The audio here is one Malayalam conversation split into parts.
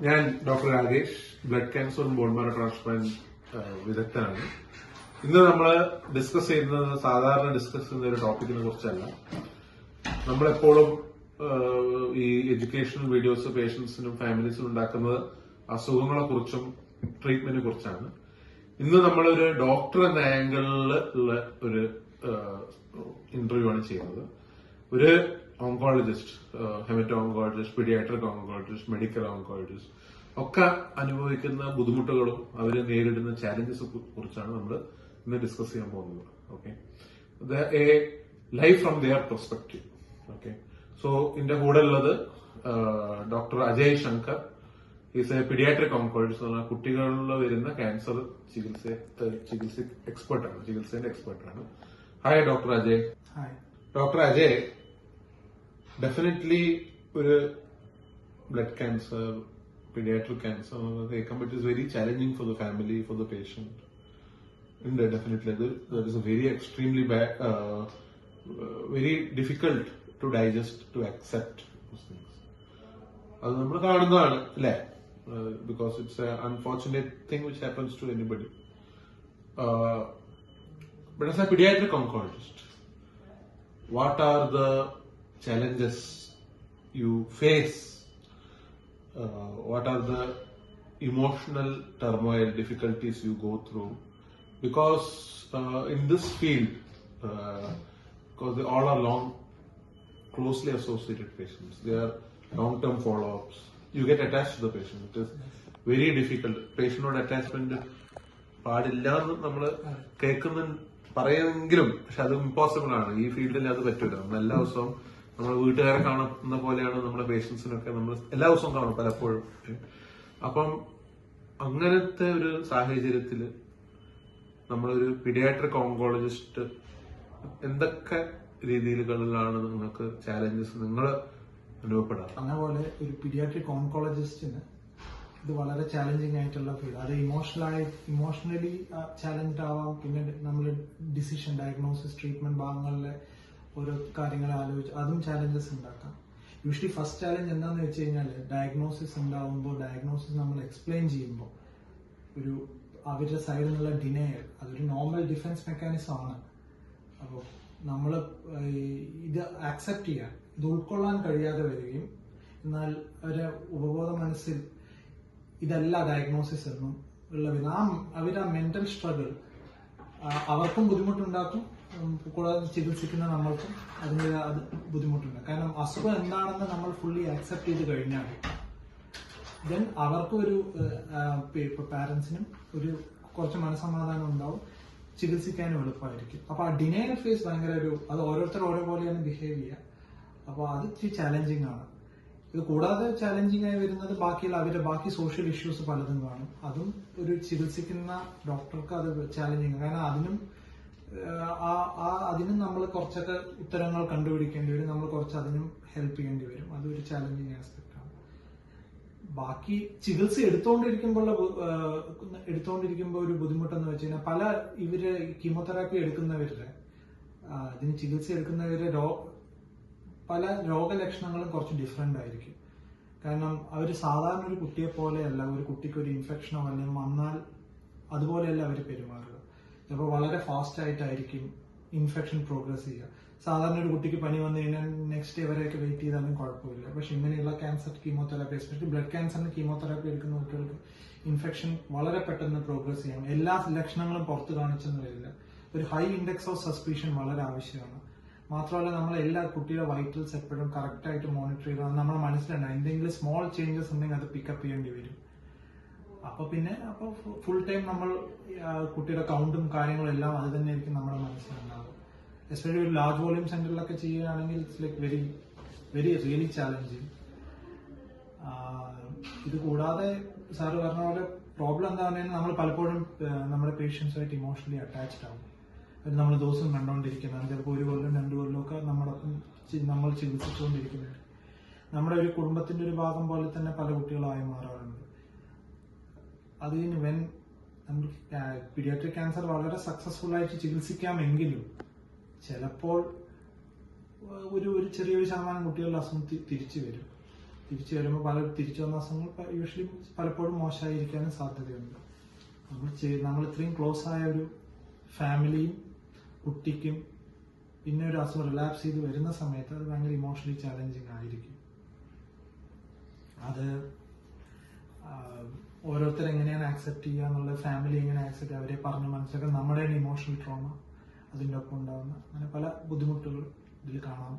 ഞാൻ ഡോക്ടർ രാജേഷ്, ബ്ലഡ് ക്യാൻസറും ബോൺ മാരോ ട്രാൻസ്പ്ലാന്റ് വിദഗ്ധനാണ്. ഇന്ന് നമ്മൾ ഡിസ്കസ് ചെയ്യുന്നത് സാധാരണ ഡിസ്കസ് ചെയ്യുന്ന ഒരു ടോപ്പിക്കിനെ കുറിച്ചല്ല. നമ്മളെപ്പോഴും ഈ എഡ്യൂക്കേഷണൽ വീഡിയോസ് പേഷ്യൻസിനും ഫാമിലീസിനും ഉണ്ടാക്കുന്നത് അസുഖങ്ങളെ കുറിച്ചും ട്രീറ്റ്മെന്റിനെ കുറിച്ചാണ്. ഇന്ന് നമ്മളൊരു ഡോക്ടർ എന്ന ആംഗിളിൽ ഉള്ള ഒരു ഇന്റർവ്യൂ ആണ് ചെയ്യുന്നത്. ഒരു oncologist, haemato oncologist, paediatric oncologist, medical oncologist ഒക്കെ അനുഭവിക്കുന്ന ബുദ്ധിമുട്ടുകളും അവർ നേരിടുന്ന ചാലഞ്ചസ് കുറിച്ചാണ് നമ്മൾ ഇന്ന് ഡിസ്കസ് ചെയ്യാൻ പോകുന്നത്. Okay, a life from their perspective. Okay, so ഇതിന്റെ കൂടെ ഉള്ളത് doctor Ajay Shankar. Is a paediatric oncologist എന്ന് പറഞ്ഞാൽ കുട്ടികളിൽ വരുന്ന ക്യാൻസർ ചികിത്സേന്റെ എക്സ്പെർട്ടാണ്. Hi doctor Ajay. Hi doctor Ajay, definitely ഒരു ബ്ലഡ് ക്യാൻസർ, പീഡിയാട്രിക് ക്യാൻസർ കേൾക്കുമ്പോൾ it is very challenging for the family, for the patient. ഉണ്ട്, definitely that is very extremely very difficult to digest, to accept അത് നമ്മൾ കാണുന്നതാണ് അല്ലേ? Because it's A unfortunate thing which happens to anybody. But as a paediatric oncologist, what are the challenges you face? What are the emotional turmoil, difficulties you go through? Because in this field, because they all are closely associated patients, they are long-term follow-ups. You get attached to the patient. It is very difficult. Patient attachment പാടില്ല എന്ന് നമ്മൾ കേൾക്കുന്ന പറയുമെങ്കിലും, പക്ഷെ അത് ഇമ്പോസിബിൾ ആണ്. ഈ ഫീൽഡിൽ അത് പറ്റൂല. നമ്മൾ എല്ലാ ദിവസവും നമ്മൾ വീട്ടുകാരെ കാണുന്ന പോലെയാണ് നമ്മുടെ പേഷ്യൻസിനൊക്കെ നമ്മൾ എല്ലാ ദിവസവും കാണും പലപ്പോഴും. അപ്പം അങ്ങനത്തെ ഒരു സാഹചര്യത്തിൽ നമ്മളൊരു പീഡിയാട്രിക് ഓങ്കോളജിസ്റ്റ് എന്തൊക്കെ രീതികളിലാണ് നിങ്ങൾക്ക് ചാലഞ്ചസ് നിങ്ങൾ അനുഭവപ്പെടാറ്? അതേപോലെ ഒരു പീഡിയാട്രിക് ഓങ്കോളജിസ്റ്റിന് ഇത് വളരെ ചാലഞ്ചിങ് ആയിട്ടുള്ള ഫീൽഡ്. അത് ഇമോഷണലി ചാലഞ്ച്ഡ് ആവാം. പിന്നെ നമ്മൾ ഡിസിഷൻ, ഡയഗ്നോസിസ്, ട്രീറ്റ്മെന്റ് ഭാഗങ്ങളിലെ ഓരോ കാര്യങ്ങൾ ആലോചിച്ച് അതും ചാലഞ്ചസ് ഉണ്ടാക്കാം. യൂഷ്വലി ഫസ്റ്റ് ചാലഞ്ച് എന്താണെന്ന് വെച്ച് കഴിഞ്ഞാൽ, ഡയഗ്നോസിസ് ഉണ്ടാവുമ്പോൾ ഡയഗ്നോസിസ് നമ്മൾ എക്സ്പ്ലെയിൻ ചെയ്യുമ്പോൾ ഒരു അവരുടെ സൈഡിൽ നിന്നുള്ള ഡിനയൽ, അതൊരു നോർമൽ ഡിഫൻസ് മെക്കാനിസം ആണ്. അപ്പോൾ നമ്മൾ ഇത് ആക്സെപ്റ്റ് ചെയ്യാൻ, ഇത് ഉൾക്കൊള്ളാൻ കഴിയാതെ വരികയും, എന്നാൽ ഒരു ഉപബോധ മനസ്സിൽ ഇതല്ല ഡയഗ്നോസിസ് എന്നും ഉള്ള അവരുടെ മെന്റൽ സ്ട്രഗിൾ അവർക്കും ബുദ്ധിമുട്ടുണ്ടാക്കും. കൂടാതെ ചികിത്സിക്കുന്ന നമ്മൾക്കും അതിൻ്റെ അത് ബുദ്ധിമുട്ടുണ്ട്. കാരണം അസുഖം എന്താണെന്ന് നമ്മൾ ഫുള്ളി ആക്സെപ്റ്റ് ചെയ്ത് കഴിഞ്ഞാൽ ദെൻ അവർക്കും ഒരു പാരന്റ്സിനും ഒരു കുറച്ച് മനസ്സമാധാനം ഉണ്ടാവും, ചികിത്സിക്കാനും എളുപ്പമായിരിക്കും. അപ്പൊ ആ ഡിനയൽ ഫേസ് ഭയങ്കര അത് ഓരോരുത്തർ ഓരോ പോലെയാണ് ബിഹേവ് ചെയ്യുക. അപ്പൊ അത് ഇച്ചിരി ചാലഞ്ചിങ് ആണ്. ഇത് കൂടാതെ ചാലഞ്ചിങ് ആയി വരുന്നത് അവരുടെ ബാക്കി സോഷ്യൽ ഇഷ്യൂസ് പലതും കാണും. അതും ഒരു ചികിത്സിക്കുന്ന ഡോക്ടർക്ക് അത് ചാലഞ്ചിങ്. കാരണം അതിനും നമ്മൾ കുറച്ചൊക്കെ ഉത്തരങ്ങൾ കണ്ടുപിടിക്കേണ്ടി വരും. നമ്മൾ കുറച്ച് അതിനും ഹെൽപ്പ് ചെയ്യേണ്ടി വരും. അതൊരു ചാലഞ്ചിങ് ആസ്പെക്ട് ആണ്. ബാക്കി ചികിത്സ എടുത്തുകൊണ്ടിരിക്കുമ്പോൾ ഒരു ബുദ്ധിമുട്ടെന്ന് വെച്ച് കഴിഞ്ഞാൽ, ഇവര് കീമോതെറാപ്പി എടുക്കുന്നവരുടെ ഇതിന് ചികിത്സ എടുക്കുന്നവരുടെ പല രോഗലക്ഷണങ്ങളും കുറച്ച് ഡിഫറെന്റ് ആയിരിക്കും. കാരണം അവർ സാധാരണ ഒരു കുട്ടിയെ പോലെയല്ല. ഒരു കുട്ടിക്ക് ഒരു ഇൻഫെക്ഷനോ അല്ലെങ്കിൽ വന്നാൽ അതുപോലെയല്ല അവർ പെരുമാറുക. ചിലപ്പോൾ വളരെ ഫാസ്റ്റ് ആയിട്ടായിരിക്കും ഇൻഫെക്ഷൻ പ്രോഗ്രസ് ചെയ്യുക. സാധാരണ ഒരു കുട്ടിക്ക് പനി വന്നു കഴിഞ്ഞാൽ നെക്സ്റ്റ് ഡേ വരെയൊക്കെ വെയിറ്റ് ചെയ്താലും കുഴപ്പമില്ല. പക്ഷെ ഇങ്ങനെയുള്ള ക്യാൻസർ കീമോതെറാപ്പി, എസ്പെഷ്യലി ബ്ലഡ് ക്യാൻസറിന് കീമോതെറാപ്പി എടുക്കുന്ന കുട്ടികൾക്ക് ഇൻഫെക്ഷൻ വളരെ പെട്ടെന്ന് പ്രോഗ്രസ് ചെയ്യാം. എല്ലാ ലക്ഷണങ്ങളും പുറത്ത് കാണിച്ചെന്ന് വരില്ല. ഒരു ഹൈ ഇൻഡെക്സ് ഓഫ് സസ്പീഷൻ വളരെ ആവശ്യമാണ്. മാത്രമല്ല, നമ്മൾ എല്ലാ കുട്ടിയുടെ വൈറ്റൽസ് എപ്പോഴും കറക്റ്റ് ആയിട്ട് മോണിറ്റർ ചെയ്താൽ നമ്മുടെ മനസ്സിലുണ്ട് എന്തെങ്കിലും സ്മോൾ ചേഞ്ചസ് ഉണ്ടെങ്കിൽ അത് പിക്കപ്പ് ചെയ്യേണ്ടി വരും. അപ്പൊ ഫുൾ ടൈം നമ്മൾ കുട്ടിയുടെ കൗണ്ടും കാര്യങ്ങളും എല്ലാം അത് തന്നെ ആയിരിക്കും നമ്മുടെ മനസ്സിലുണ്ടാവും. എസ്പെഷ്യലി ഒരു ലാർജ് വോളിയം സെന്ററിലൊക്കെ ചെയ്യുകയാണെങ്കിൽ it's like very very really challenging. ഇത് കൂടാതെ സാറ് പറഞ്ഞ പോലെ പ്രോബ്ലം എന്താ പറഞ്ഞാൽ, നമ്മൾ പലപ്പോഴും നമ്മുടെ പേഷ്യൻസുമായിട്ട് ഇമോഷണലി അറ്റാച്ച്ഡ് ആവും. നമ്മൾ ദിവസം കണ്ടുകൊണ്ടിരിക്കുന്നതാണ്. ചിലപ്പോൾ 1 കൊല്ലം 2 കൊല്ലമൊക്കെ നമ്മൾ ചികിത്സിച്ചുകൊണ്ടിരിക്കുന്നുണ്ട്. നമ്മുടെ ഒരു കുടുംബത്തിന്റെ ഒരു ഭാഗം പോലെ തന്നെ പല കുട്ടികളായി മാറാറുണ്ട്. അത് നമ്മൾ പീഡിയാട്രിക് ക്യാൻസർ വളരെ സക്സസ്ഫുൾ ആയിട്ട് ചികിത്സിക്കാമെങ്കിലും ചിലപ്പോൾ ഒരു ചെറിയൊരു ശതമാനം കുട്ടികളുടെ അസുഖം തിരിച്ചു വരും. തിരിച്ചു വരുമ്പോൾ തിരിച്ചു വന്ന അസുഖങ്ങൾ യൂഷ്വലി പലപ്പോഴും മോശമായിരിക്കാനും സാധ്യതയുണ്ട്. നമ്മൾ ഇത്രയും ക്ലോസ് ആയ ഒരു ഫാമിലിയും കുട്ടിക്കും പിന്നെ ഒരു അസുഖം റിലാപ്സ് ചെയ്ത് വരുന്ന സമയത്ത് അത് ഭയങ്കര ഇമോഷണലി ചാലഞ്ചിങ് ആയിരിക്കും. അത് ഓരോരുത്തർ എങ്ങനെയാണ് ആക്സെപ്റ്റ് ചെയ്യുക എന്നുള്ളത്, ഫാമിലി എങ്ങനെ ആക്സെപ്റ്റ് ചെയ്യുക, അവരെ പറഞ്ഞ് മനസ്സിലാക്കാൻ നമ്മുടെ ഇമോഷണൽ ട്രോമ അതിൻ്റെ ഒപ്പം ഉണ്ടാകുന്ന അങ്ങനെ പല ബുദ്ധിമുട്ടുകൾ ഇതിൽ കാണാം.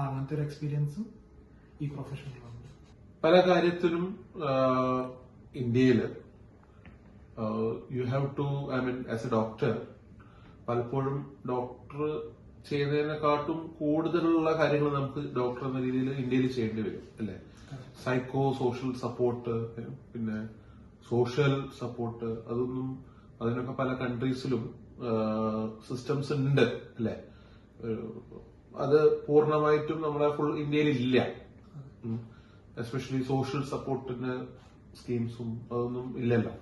അങ്ങനത്തെ ഒരു എക്സ്പീരിയൻസും ഈ പ്രൊഫഷനിലുണ്ട്. പല കാര്യത്തിലും ഇന്ത്യയിൽ you have to, I mean as a doctor, പലപ്പോഴും ഡോക്ടർ ചെയ്യുന്നതിനെക്കാട്ടും കൂടുതലുള്ള കാര്യങ്ങൾ നമുക്ക് ഡോക്ടർ എന്ന രീതിയിൽ ഇന്ത്യയിൽ ചെയ്യേണ്ടി വരും അല്ലെ. സൈക്കോ സോഷ്യൽ സപ്പോർട്ട്, പിന്നെ സോഷ്യൽ സപ്പോർട്ട്, അതൊന്നും അതിനൊക്കെ പല കൺട്രീസിലും സിസ്റ്റംസ് ഉണ്ട് അല്ലെ. അത് പൂർണ്ണമായിട്ടും നമ്മളെ ഫുൾ ഇന്ത്യയിൽ ഇല്ല. എസ്പെഷ്യലി സോഷ്യൽ സപ്പോർട്ടിന് സ്കീംസും അതൊന്നും ഇല്ലല്ലോ.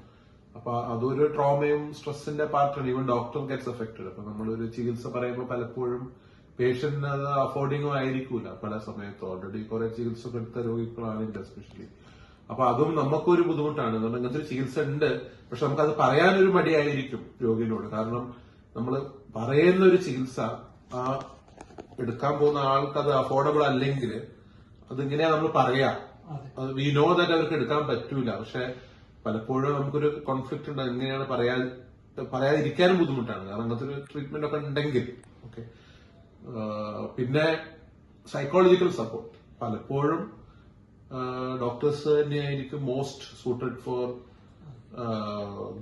അപ്പൊ അതൊരു ട്രോമയും സ്ട്രെസ്സിന്റെ പാർട്ടാണ്. Even doctor gets affected. അപ്പൊ നമ്മളൊരു ചികിത്സ പറയുമ്പോൾ പലപ്പോഴും പേഷ്യന്റിന് അത് അഫോർഡിംഗും ആയിരിക്കൂല പല സമയത്തും. ഓൾറെഡി കുറെ ചികിത്സ എടുത്ത രോഗികളാണെങ്കിൽ എസ്പെഷ്യലി. അപ്പൊ അതും നമുക്കൊരു ബുദ്ധിമുട്ടാണ്. ഇങ്ങനത്തെ ഒരു ചികിത്സ ഉണ്ട്, പക്ഷെ നമുക്കത് പറയാനൊരു മടിയായിരിക്കും രോഗിയോട്. കാരണം നമ്മൾ പറയുന്ന ഒരു ചികിത്സ ആ എടുക്കാൻ പോകുന്ന ആൾക്ക് അത് അഫോർഡബിൾ അല്ലെങ്കിൽ അതിങ്ങനെയാ നമ്മൾ പറയാ. വി നോ ദാറ്റ് അവർക്ക് എടുക്കാൻ പറ്റൂല. പക്ഷെ പലപ്പോഴും നമുക്കൊരു കോൺഫ്ലിക്ട് ഉണ്ട്. എങ്ങനെയാണ് പറയാതിരിക്കാനും ബുദ്ധിമുട്ടാണ്. കാരണം അങ്ങനത്തെ ഒരു ട്രീറ്റ്മെന്റ് ഒക്കെ ഉണ്ടെങ്കിൽ. ഓക്കെ. പിന്നെ സൈക്കോളജിക്കൽ സപ്പോർട്ട് പലപ്പോഴും ഡോക്ടേഴ്സ് തന്നെയായിരിക്കും most suited for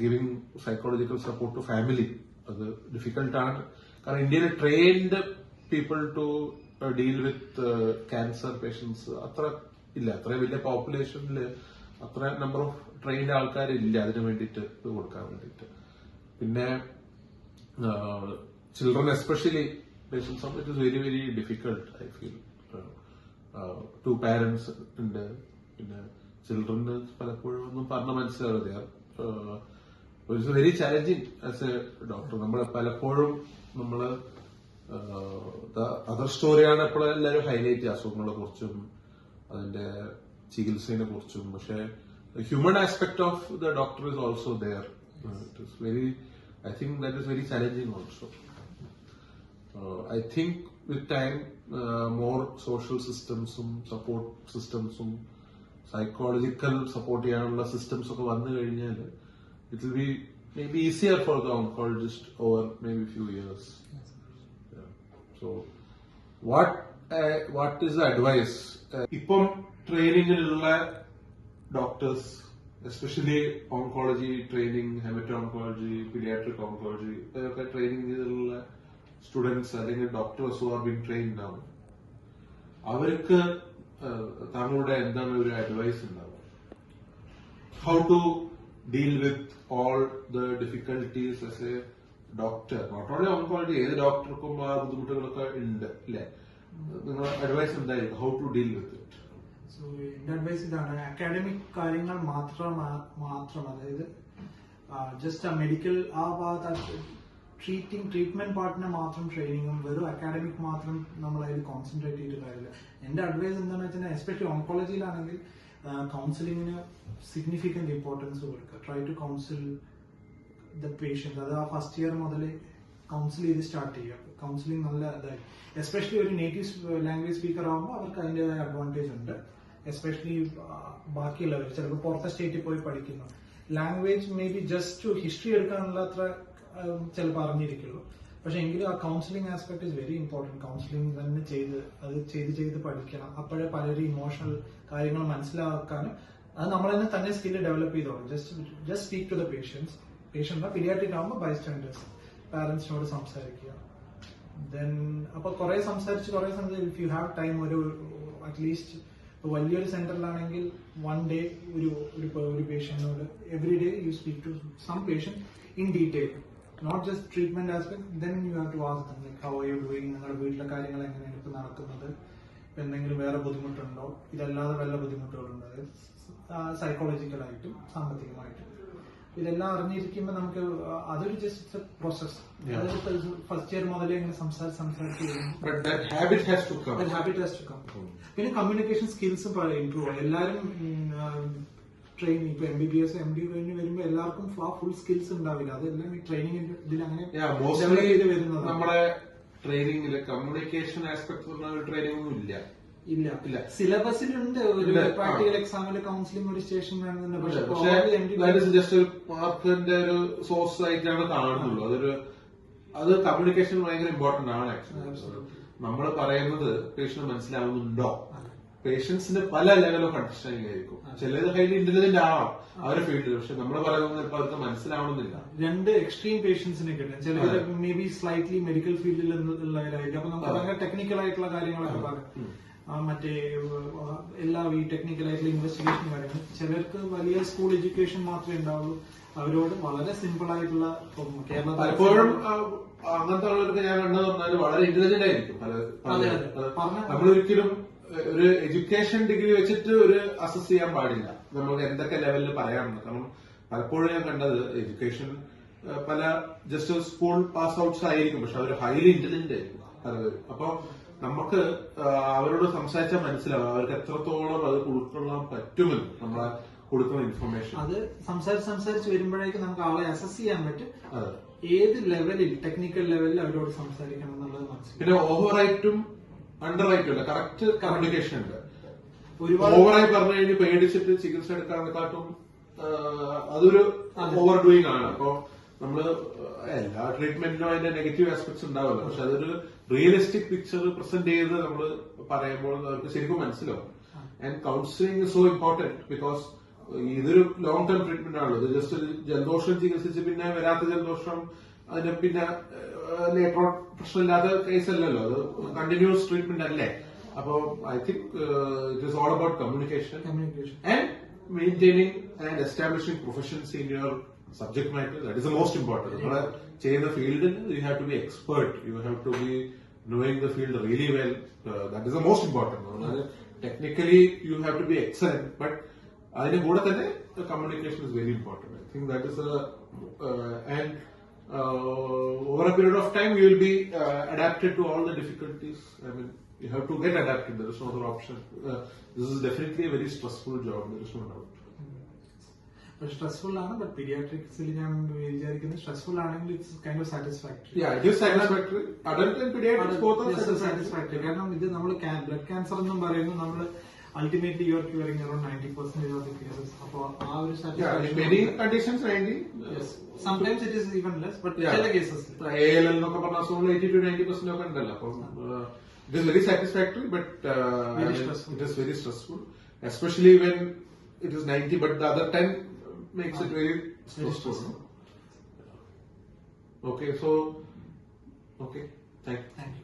giving psychological support to family. അത് ഡിഫിക്കൽട്ടാണ്. കാരണം ഇന്ത്യയിൽ trained people to deal with cancer patients അത്ര ഇല്ല. അത്ര വലിയ പോപ്പുലേഷനിൽ അത്ര നമ്പർ ഓഫ് ട്രെയിൻഡ് ആൾക്കാരില്ല അതിനു വേണ്ടിയിട്ട് ഇത് കൊടുക്കാൻ വേണ്ടിയിട്ട്. പിന്നെ children especially patients it is very very difficult I feel. To parents ഉണ്ട്. പിന്നെ ചിൽഡ്രന് പലപ്പോഴും ഒന്നും പറഞ്ഞ മനസ്സിലാവില്ല. It's very challenging as a doctor. നമ്മൾ പലപ്പോഴും നമ്മള് അതർ സ്റ്റോറിയാണ് എപ്പോഴും എല്ലാവരും ഹൈലൈറ്റ് ചെയ്യുക, അസുഖങ്ങളെ കുറിച്ചും അതിന്റെ ചികിത്സയെ കുറിച്ചും. പക്ഷെ human aspect of the doctor is also there. It is very, I think that is very challenging also. I think with time more social സിസ്റ്റംസും സപ്പോർട്ട് സിസ്റ്റംസും സൈക്കോളജിക്കൽ സപ്പോർട്ട് ചെയ്യാനുള്ള സിസ്റ്റംസ് ഒക്കെ വന്നു കഴിഞ്ഞാൽ it will be maybe easier for the oncologist over maybe few years. Yeah. So what is the advice? ഇപ്പം ട്രെയിനിങ്ങിലുള്ള doctors, especially oncology training, hemato oncology, pediatric oncology, ഇതൊക്കെ ട്രെയിനിങ് ചെയ്തിട്ടുള്ള സ്റ്റുഡൻസ് അല്ലെങ്കിൽ doctors who are being trained now, അവർക്ക് താങ്കളുടെ എന്താണ് ഒരു അഡ്വൈസ് ഉണ്ടാവുക? How to deal with all the difficulties as a doctor, not only oncology, ഏത് ഡോക്ടർക്കും ആ ബുദ്ധിമുട്ടുകളൊക്കെ ഉണ്ട് അല്ലെ? നിങ്ങളുടെ അഡ്വൈസ് എന്തായിരിക്കും? How to deal with it? So എന്റെ അഡ്വൈസ് ഇതാണ്, അക്കാഡമിക് കാര്യങ്ങൾ മാത്രം അതായത് ജസ്റ്റ് ആ മെഡിക്കൽ ആ ഭാഗത്ത് ട്രീറ്റ്മെന്റ് പാർട്ടിനെ മാത്രം ട്രെയിനിങ്ങും വെറും അക്കാഡമിക് മാത്രം നമ്മൾ അതിൽ കോൺസെൻട്രേറ്റ് ചെയ്തിട്ട് കാര്യമില്ല. എന്റെ അഡ്വൈസ് എന്താണെന്ന് വെച്ചാൽ എസ്പെഷ്യലി ഓങ്കോളജിയിലാണെങ്കിൽ കൗൺസിലിങ്ങിന് സിഗ്നിഫിക്കന്റ് ഇമ്പോർട്ടൻസ് കൊടുക്കുക. Try to counsel the patients. അത് ആ ഫസ്റ്റ് ഇയർ മുതൽ കൗൺസിൽ ചെയ്ത് സ്റ്റാർട്ട് ചെയ്യുക. കൗൺസിലിംഗ് നല്ല ഇതായി, എസ്പെഷ്യലി ഒരു നേറ്റീവ് ലാംഗ്വേജ് സ്പീക്കർ ആകുമ്പോൾ അവർക്ക് അതിൻ്റെതായ അഡ്വാൻറ്റേജ് ഉണ്ട്. എസ്പെഷ്യലി ബാക്കിയുള്ളവർ ചിലപ്പോൾ പുറത്തെ സ്റ്റേറ്റിൽ പോയി പഠിക്കുന്നു, language may be just history എടുക്കാനുള്ള അത്ര ചിലപ്പോൾ അറിഞ്ഞിരിക്കുള്ളൂ. പക്ഷെ എങ്കിലും ആ counselling aspect is very important. Counselling തന്നെ ചെയ്ത് പഠിക്കണം. അപ്പോഴേ പലരും ഇമോഷണൽ കാര്യങ്ങൾ മനസ്സിലാക്കാനും അത് നമ്മൾ തന്നെ സ്കില്ല് ഡെവലപ്പ് ചെയ്തോളും. Just speak to the patient pediatric ആകുമ്പോൾ ബൈസ്റ്റാൻഡേഴ്സ്, പാരന്റ്സിനോട് സംസാരിക്കുക. ദെൻ അപ്പൊ കുറെ സംസാരിച്ച് ഇഫ് യു ഹാവ് ടൈം, ഒരു അറ്റ്ലീസ്റ്റ് വലിയൊരു സെന്ററിലാണെങ്കിൽ വൺ ഡേ ഒരു പേഷ്യന്റിനോട് every day you speak to some patient in detail, not just treatment aspect. Then you have to ask them like how are you doing, നിങ്ങളുടെ വീട്ടിലെ കാര്യങ്ങൾ എങ്ങനെയാണ് ഇപ്പൊ നടക്കുന്നത്, എന്തെങ്കിലും വേറെ ബുദ്ധിമുട്ടുണ്ടോ, ഇതല്ലാതെ വല്ല ബുദ്ധിമുട്ടുകളുണ്ടോ, സൈക്കോളജിക്കലായിട്ടും സാമ്പത്തികമായിട്ടും. ഇതെല്ലാം അറിഞ്ഞിരിക്കുമ്പോൾ നമുക്ക് അതൊരു ജസ്റ്റ് പ്രോസസ്. അതായത് ഫസ്റ്റ് ഇയർ മുതലേ ഇങ്ങനെ സംസാരിച്ച് ഹാബിറ്റ് ഹാസ് ടു കം. പിന്നെ കമ്മ്യൂണിക്കേഷൻ സ്കിൽസ് ഇംപ്രൂവ് ആവും. എല്ലാരും ട്രെയിനിങ് ഇപ്പൊ MBBS MD കഴിഞ്ഞ് വരുമ്പോൾ എല്ലാവർക്കും ഫുൾ സ്കിൽസ് ഉണ്ടാവില്ല. അതെല്ലാം ഈ ട്രെയിനിങ്ങിന്റെ ഇതിൽ അങ്ങനെ ഡെവലപ്പ് ചെയ്ത് വരുന്നത്. നമ്മുടെ ട്രെയിനിങ്ങില് കമ്മ്യൂണിക്കേഷൻ ആസ്പെക്ട് പറഞ്ഞ ഒരു ട്രെയിനിങ് ഒന്നും ഇല്ല. സിലബസിലുണ്ട് ഒരു പ്രാക്ടിക്കൽ എക്സാമില് കൗൺസിലിംഗ് ഒരു സ്റ്റേഷൻ വേണമെന്നുണ്ട്. പക്ഷേ ജസ്റ്റ് ഒരു മാർക്കിന്റെ ഒരു സോഴ്സ് ആയിട്ടാണ് കാണുന്നുള്ളൂ. അത് കമ്മ്യൂണിക്കേഷൻ ഭയങ്കര ഇമ്പോർട്ടന്റ് ആണ്. ആക്ച്വലി നമ്മൾ പറയുന്നത് പേഷ്യന്റ് മനസ്സിലാവുന്നുണ്ടോ? പേഷ്യൻസിന് പല ലെവൽ ഓഫ് അണ്ടർസ്റ്റാൻഡിംഗ് ആയിരിക്കും. ചിലത് ഹൈലി ഇന്റലിജന്റ് ആവാം അവരുടെ ഫീൽഡിൽ, പക്ഷെ നമ്മൾ പറയുന്നത് ചിലപ്പോൾ അവർക്ക് മനസ്സിലാവണമെന്നില്ല. രണ്ട് എക്സ്ട്രീം പേഷ്യൻസിനെ കിട്ടും. ചിലർ മേ ബി സ്ലൈറ്റ്ലി മെഡിക്കൽ ഫീൽഡിൽ ഉള്ളവരായിരിക്കും. അപ്പൊ നമുക്ക് ഭയങ്കര ടെക്നിക്കൽ ആയിട്ടുള്ള കാര്യങ്ങളൊക്കെ പറയാം. മറ്റേ എല്ലാ ഈ ടെക്നിക്കൽ ആയിട്ടുള്ള ഇൻവെസ്റ്റിഗേഷൻ കാര്യങ്ങൾ. ചിലർക്ക് വലിയ സ്കൂൾ എഡ്യൂക്കേഷൻ മാത്രമേ ഉണ്ടാവുള്ളൂ. അവരോട് വളരെ സിമ്പിൾ ആയിട്ടുള്ള കേരളത്തിൽ പലപ്പോഴും അങ്ങനത്തെ ആളുകൾക്ക് ഞാൻ കണ്ടു പറഞ്ഞാൽ വളരെ ഇന്റലിജന്റ് ആയിരിക്കും. നമ്മളൊരിക്കലും ഒരു എഡ്യൂക്കേഷൻ ഡിഗ്രി വെച്ചിട്ട് ഒരു അസസ് ചെയ്യാൻ പാടില്ല നമുക്ക് എന്തൊക്കെ ലെവലിൽ പറയാമെന്ന്. കാരണം പലപ്പോഴും ഞാൻ കണ്ടത് എഡ്യൂക്കേഷൻ പല ജസ്റ്റ് സ്കൂൾ പാസ് ഔട്ട്സ് ആയിരിക്കും, പക്ഷെ അവർ ഹൈലി ഇന്റലിജന്റ് ആയിരിക്കും പലവരും. അപ്പൊ നമുക്ക് അവരോട് സംസാരിച്ചാൽ മനസ്സിലാവും അവർക്ക് എത്രത്തോളം അത് ഉൾക്കൊള്ളാൻ പറ്റുമെന്ന് നമ്മളെ കൊടുക്കുന്ന ഇൻഫർമേഷൻ. അത് സംസാരിച്ച് വരുമ്പോഴേക്കും നമുക്ക് ആളെ അസസ് ചെയ്യാൻ പറ്റും. ഏത് ലെവലിൽ ടെക്നിക്കൽ ലെവലിൽ അവരോട് സംസാരിക്കണം എന്നുള്ളത് മനസ്സിലാവും. പിന്നെ ഓവറായിട്ടും അണ്ടർ റൈറ്റും അല്ല, കറക്റ്റ് കമ്മ്യൂണിക്കേഷൻ ഉണ്ട്. ഓവറായി പറഞ്ഞു കഴിഞ്ഞ് പേടിച്ചിട്ട് ചികിത്സ എടുക്കാനെക്കാട്ടും അതൊരു ഓവർ ഡൂയിങ് ആണ്. അപ്പൊ നമ്മള് എല്ലാ ട്രീറ്റ്മെന്റിനും അതിന്റെ നെഗറ്റീവ് ആസ്പെക്ട്സ് ഉണ്ടാവില്ല, പക്ഷെ അതൊരു റിയലിസ്റ്റിക് പിക്ചർ പ്രസന്റ് ചെയ്ത് നമ്മൾ പറയുമ്പോൾ അവർക്ക് ശരിക്കും മനസ്സിലാവും. And counselling is so important because ഇതൊരു ലോങ് ടേം ട്രീറ്റ്മെന്റ് ആണല്ലോ. ഇത് ജസ്റ്റ് ഒരു ജലദോഷം ചികിത്സിച്ച് പിന്നെ വരാത്ത ജലദോഷം അതിന് പിന്നെ ലേറ്റർ പ്രശ്നമില്ലാത്ത കേസ് അല്ലല്ലോ, അത് കണ്ടിന്യൂസ് ട്രീറ്റ്മെന്റ് അല്ലേ. അപ്പൊ I think it is all about communication and maintaining and establishing proficiency in your subject matter. That is the most important. നമ്മളെ ചെയ്യുന്ന ഫീൽഡിൽ you have to be expert, you have to be knowing the field really well. That is the most important. Technically you have to be excellent, but അതിന്റെ കൂടെ തന്നെ communication is very important. I think that is and over a period of time you will be adapted to all the difficulties. I mean, you have to get adapted. There is no other option. This is definitely a very stressful job. There is no doubt. Stressful ആണ്. ബട്ട് പീഡിയാട്രിക്സിൽ ഞാൻ വിചാരിക്കുന്നത് സ്ട്രെസ്ഫുൾ ആണെങ്കിൽ it's kind of satisfactory. Satisfactory കാരണം ഇത് നമ്മൾ ബ്ലഡ് ക്യാൻസർ എന്നും പറയുന്നത് നമ്മൾ ultimately you are curing around 90% of the cases. അപ്പോൾ ആ ഒരു sometimes it is even less, but ചില കേസസ് ALL എന്നൊക്കെ പറഞ്ഞ അസുഖങ്ങൾ 80 to 90% ഒക്കെ ഉണ്ടല്ലോ. അപ്പം it is very satisfactory, but it is very stressful, especially when it is 90, but the other 10 makes it very stressful. Okay, so, okay, thank you.